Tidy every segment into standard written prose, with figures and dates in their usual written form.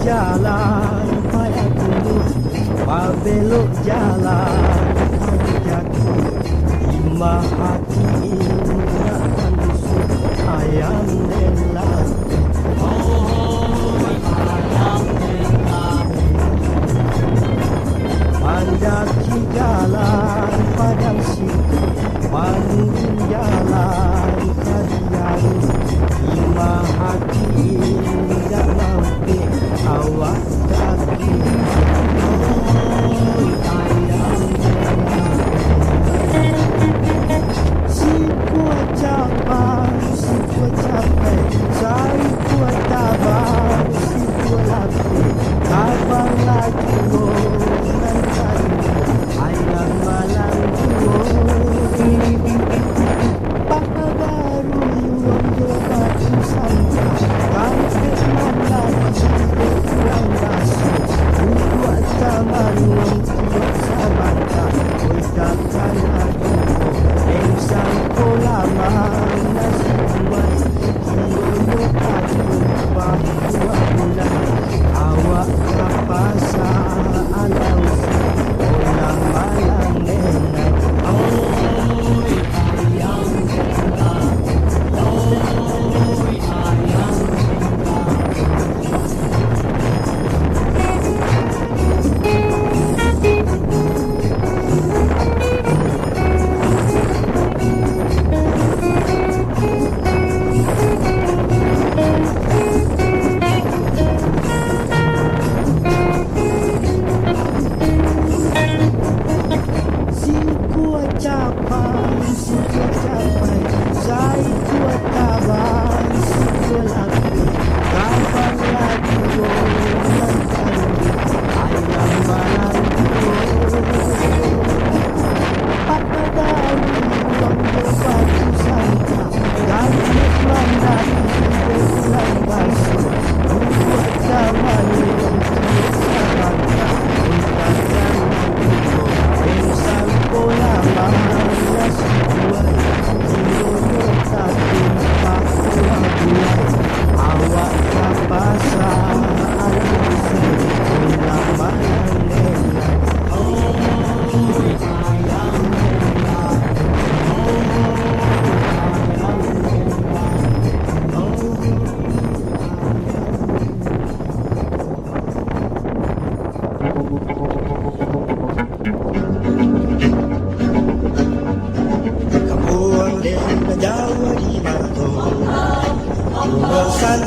jalan payah tunggu, belok jalan kaki jatuh. Lima hati indah dan busuk ayam nelan. Mandaki jalan padang situ, Bandung jalan kadiaru. Lima hati indah lampe awak daki. Si kuat capai, si kuat capai, saya kuat tabang, si kuat lapi, tabang lagi gonan kali, ayam malam duo. Baru yuang coba tu sangka, kampet malam sampai kurang basuh. Buat taman uang tiap sabata, oi takkan aku. Sang kolama nasi buat kilo pagi dua bulan awak kapasa alau orang malam nenek. Oi ayam nenek, oi ayam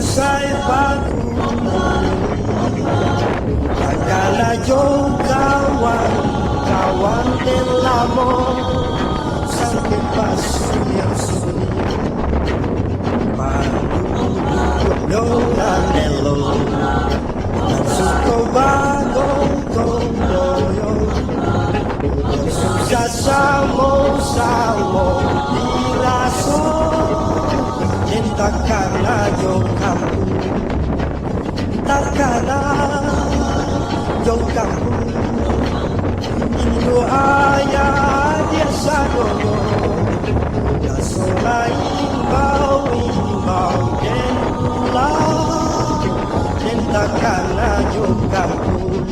saya baku adalah jauh kawan kawan delamo sampai pasu yang sunyi Bandung dolan nelo dan suko bagong kondoyo susah samo diraso takkanlah jauh kampung, takkanlah jauh kampung. Indo ayah dia sadono, ya sola imbau den pulang, dan takkanlah jauh kampung.